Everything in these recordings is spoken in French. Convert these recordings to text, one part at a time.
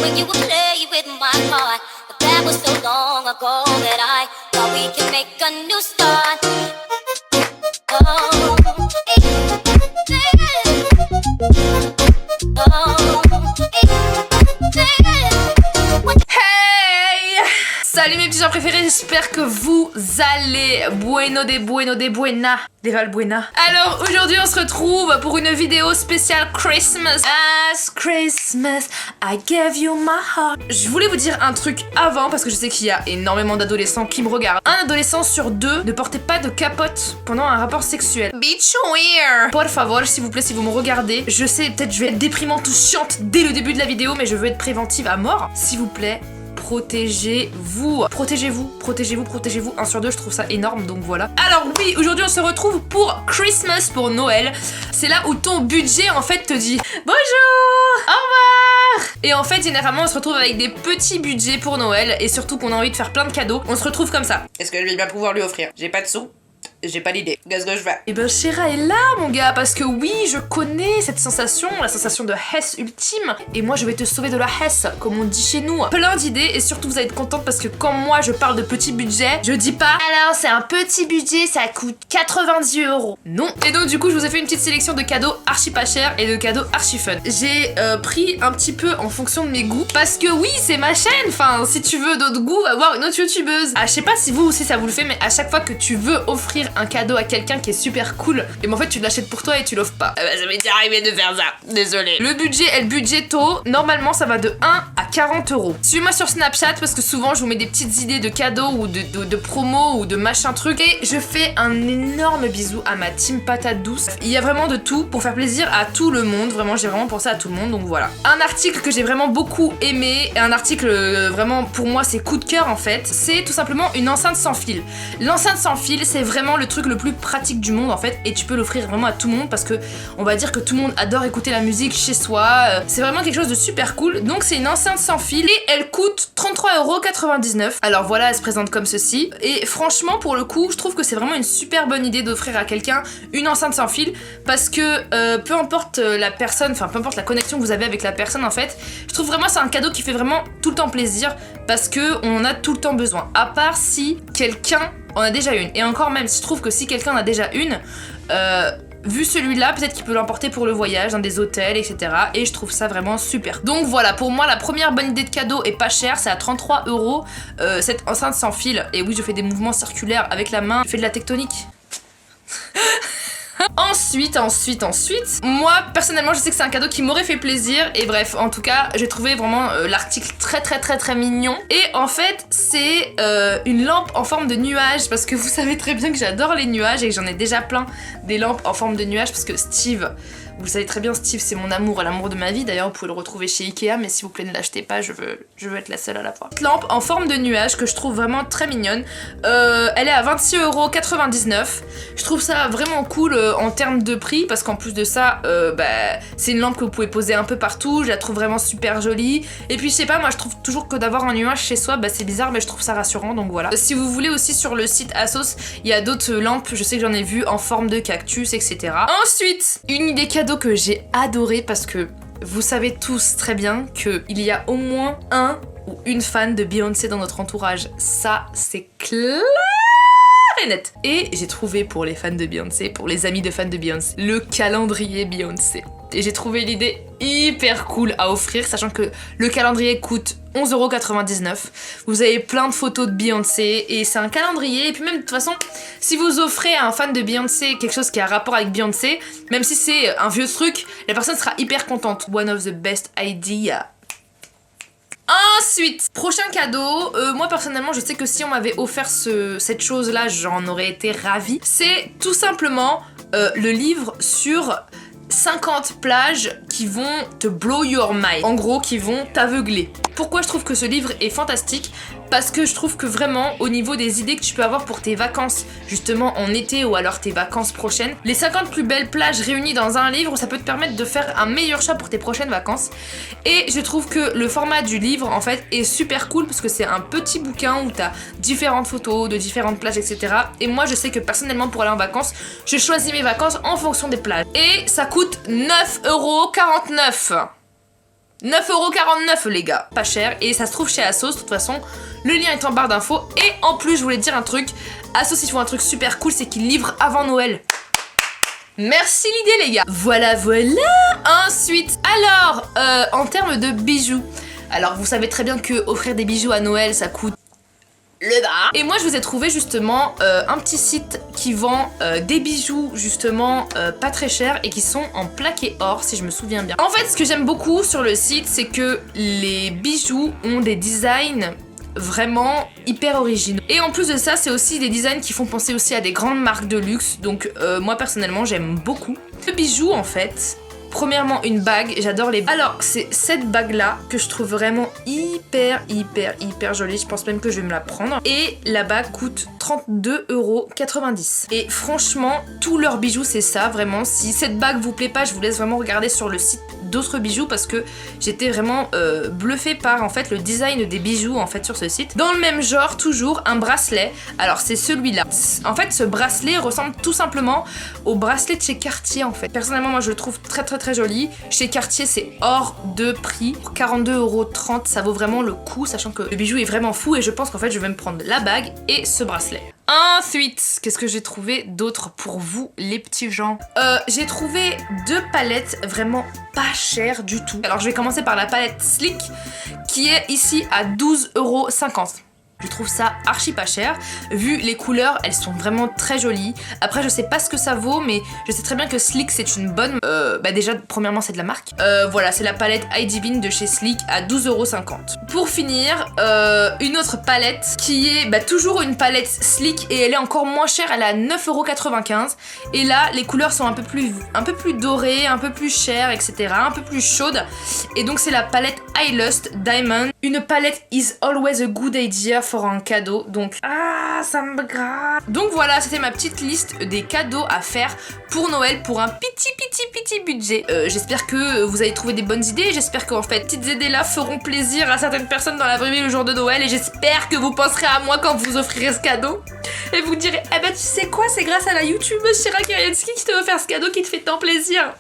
when you would play with my heart. But that was so long ago that I thought we could make a new start. Oh, hey! Salut mes petits gens préférés, j'espère que vous allez buena. Des Valbuena. Alors aujourd'hui on se retrouve pour une vidéo spéciale Christmas. As Christmas, I gave you my heart. Je voulais vous dire un truc avant parce que je sais qu'il y a énormément d'adolescents qui me regardent. Un adolescent sur deux ne portait pas de capote pendant un rapport sexuel. Bitch weird. Por favor, s'il vous plaît, si vous me regardez, je sais peut-être je vais être déprimante ou chiante dès le début de la vidéo, mais je veux être préventive à mort. S'il vous plaît, protégez-vous. Protégez-vous. 1 sur 2, je trouve ça énorme, donc voilà. Alors oui, aujourd'hui on se retrouve pour Christmas, pour Noël. C'est là où ton budget en fait te dit bonjour, au revoir. Et en fait, généralement, on se retrouve avec des petits budgets pour Noël et surtout qu'on a envie de faire plein de cadeaux. On se retrouve comme ça. Est-ce que je vais bien pouvoir lui offrir? J'ai pas de sous. J'ai pas l'idée. Qu'est-ce que je fais? Et ben Chéra est là mon gars, parce que oui, je connais cette sensation, la sensation de Hess ultime. Et moi je vais te sauver de la Hess, comme on dit chez nous. Plein d'idées et surtout vous allez être contente parce que quand moi je parle de petit budget, je dis pas alors c'est un petit budget, ça coûte 90 €. Non. Et donc du coup je vous ai fait une petite sélection de cadeaux archi pas chers et de cadeaux archi fun. J'ai pris un petit peu en fonction de mes goûts, parce que oui c'est ma chaîne, enfin si tu veux d'autres goûts, va voir une autre youtubeuse. Ah je sais pas si vous aussi ça vous le fait, mais à chaque fois que tu veux offrir un cadeau à quelqu'un qui est super cool, et ben en fait tu l'achètes pour toi et tu l'offres pas. Ça m'est déjà arrivé de faire ça, désolé. Le budget est le budgeto, normalement ça va de 1 à 40 €. Suis-moi sur Snapchat parce que souvent je vous mets des petites idées de cadeaux ou de promos ou de machin truc. Et je fais un énorme bisou à ma team patate douce. Il y a vraiment de tout pour faire plaisir à tout le monde, vraiment j'ai vraiment pensé à tout le monde, donc voilà. Un article que j'ai vraiment beaucoup aimé, un article vraiment pour moi c'est coup de cœur en fait, c'est tout simplement une enceinte sans fil. L'enceinte sans fil c'est vraiment le truc le plus pratique du monde en fait, et tu peux l'offrir vraiment à tout le monde parce que on va dire que tout le monde adore écouter la musique chez soi, c'est vraiment quelque chose de super cool. Donc c'est une enceinte sans fil et elle coûte 33,99 €. Alors voilà, elle se présente comme ceci et franchement pour le coup je trouve que c'est vraiment une super bonne idée d'offrir à quelqu'un une enceinte sans fil, parce que peu importe la personne, enfin peu importe la connexion que vous avez avec la personne en fait, je trouve vraiment c'est un cadeau qui fait vraiment tout le temps plaisir parce que on en a tout le temps besoin, à part si quelqu'un en a déjà une. Et encore même, je trouve que si quelqu'un en a déjà une, vu celui-là, peut-être qu'il peut l'emporter pour le voyage, dans des hôtels, etc. Et je trouve ça vraiment super. Donc voilà, pour moi, la première bonne idée de cadeau est pas chère, c'est à 33 €, cette enceinte sans fil. Et oui, je fais des mouvements circulaires avec la main, je fais de la tectonique. Ensuite, moi personnellement je sais que c'est un cadeau qui m'aurait fait plaisir, et bref, en tout cas j'ai trouvé vraiment l'article très mignon. Et en fait c'est une lampe en forme de nuage, parce que vous savez très bien que j'adore les nuages et que j'en ai déjà plein des lampes en forme de nuage, parce que Steve, vous savez très bien, Steve c'est mon amour, l'amour de ma vie. D'ailleurs vous pouvez le retrouver chez Ikea, mais s'il vous plaît ne l'achetez pas, je veux être la seule à la voir. Cette lampe en forme de nuage que je trouve vraiment très mignonne, elle est à 26,99 €. Je trouve ça vraiment cool en termes de prix, parce qu'en plus de ça c'est une lampe que vous pouvez poser un peu partout, je la trouve vraiment super jolie. Et puis je sais pas, moi je trouve toujours que d'avoir un nuage chez soi, c'est bizarre, mais je trouve ça rassurant, donc voilà. Si vous voulez aussi, sur le site Asos il y a d'autres lampes, je sais que j'en ai vu en forme de cactus, etc. Ensuite, une idée cadeau que j'ai adorée, parce que vous savez tous très bien qu'il y a au moins un ou une fan de Beyoncé dans notre entourage. Ça, c'est clair et net. Et j'ai trouvé pour les fans de Beyoncé, pour les amis de fans de Beyoncé, le calendrier Beyoncé. Et j'ai trouvé l'idée hyper cool à offrir, sachant que le calendrier coûte 11,99 €. Vous avez plein de photos de Beyoncé et c'est un calendrier. Et puis même de toute façon, si vous offrez à un fan de Beyoncé quelque chose qui a rapport avec Beyoncé, même si c'est un vieux truc, la personne sera hyper contente. One of the best idea. Ensuite, prochain cadeau, moi personnellement je sais que si on m'avait offert cette chose là, j'en aurais été ravie. C'est tout simplement le livre sur 50 plages qui vont te blow your mind, en gros qui vont t'aveugler. Pourquoi je trouve que ce livre est fantastique? Parce que je trouve que vraiment au niveau des idées que tu peux avoir pour tes vacances, justement en été ou alors tes vacances prochaines, les 50 plus belles plages réunies dans un livre, ça peut te permettre de faire un meilleur choix pour tes prochaines vacances. Et je trouve que le format du livre en fait est super cool, parce que c'est un petit bouquin où t'as différentes photos de différentes plages, etc. Et moi je sais que personnellement pour aller en vacances, je choisis mes vacances en fonction des plages. Et ça coûte 9,49 €. 9,49€ les gars, pas cher, et ça se trouve chez Asos, de toute façon, le lien est en barre d'infos. Et en plus, je voulais te dire un truc, Asos ils font un truc super cool, c'est qu'ils livrent avant Noël. Merci l'idée les gars. Voilà. Ensuite, alors, en termes de bijoux, alors vous savez très bien que offrir des bijoux à Noël, ça coûte le bas. Et moi je vous ai trouvé justement un petit site qui vend des bijoux justement pas très chers et qui sont en plaqué or si je me souviens bien. En fait ce que j'aime beaucoup sur le site c'est que les bijoux ont des designs vraiment hyper originaux. Et en plus de ça c'est aussi des designs qui font penser aussi à des grandes marques de luxe. Donc moi personnellement j'aime beaucoup. Le bijou en fait, premièrement une bague, j'adore les bagues. Alors c'est cette bague là que je trouve vraiment hyper jolie, je pense même que je vais me la prendre. Et la bague coûte 32,90€. Et franchement tous leurs bijoux c'est ça vraiment. Si cette bague vous plaît pas, je vous laisse vraiment regarder sur le site d'autres bijoux parce que j'étais vraiment bluffée par en fait le design des bijoux en fait sur ce site. Dans le même genre toujours un bracelet, alors c'est celui-là. En fait ce bracelet ressemble tout simplement au bracelet de chez Cartier en fait. Personnellement moi je le trouve très joli. Chez Cartier c'est hors de prix, pour 42,30€, ça vaut vraiment le coup sachant que le bijou est vraiment fou et je pense qu'en fait je vais me prendre la bague et ce bracelet. Ensuite, qu'est-ce que j'ai trouvé d'autre pour vous les petits gens? J'ai trouvé deux palettes vraiment pas chères du tout. Alors je vais commencer par la palette Sleek qui est ici à 12,50€. Je trouve ça archi pas cher, vu les couleurs, elles sont vraiment très jolies. Après je sais pas ce que ça vaut, mais je sais très bien que Sleek c'est une bonne... bah déjà premièrement c'est de la marque. Voilà, c'est la palette Heidi Bean de chez Sleek à 12,50€. Pour finir, une autre palette qui est toujours une palette Sleek et elle est encore moins chère, elle est à 9,95€. Et là les couleurs sont un peu plus dorées, un peu plus chères, etc. Un peu plus chaudes. Et donc c'est la palette I Lust Diamond. Une palette is always a good idea for un cadeau, donc ça me gratte. Donc voilà, c'était ma petite liste des cadeaux à faire pour Noël pour un petit budget. J'espère que vous avez trouvé des bonnes idées, j'espère qu'en fait, petites idées là feront plaisir à certaines personnes dans la vraie vie le jour de Noël et j'espère que vous penserez à moi quand vous offrirez ce cadeau et vous direz, eh ben tu sais quoi, c'est grâce à la youtubeuse Shira Kiriansky qui te veut faire ce cadeau qui te fait tant plaisir.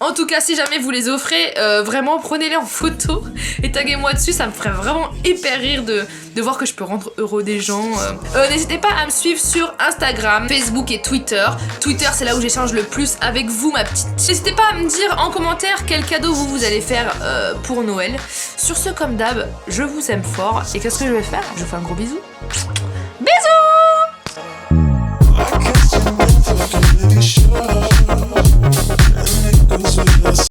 En tout cas, si jamais vous les offrez, vraiment prenez-les en photo et taguez-moi dessus, ça me ferait vraiment hyper rire de voir que je peux rendre heureux des gens. N'hésitez pas à me suivre sur Instagram, Facebook et Twitter. Twitter, c'est là où j'échange le plus avec vous, ma petite. N'hésitez pas à me dire en commentaire quel cadeau vous allez faire pour Noël. Sur ce, comme d'hab, je vous aime fort et qu'est-ce que je vais faire? Je vous fais un gros bisou.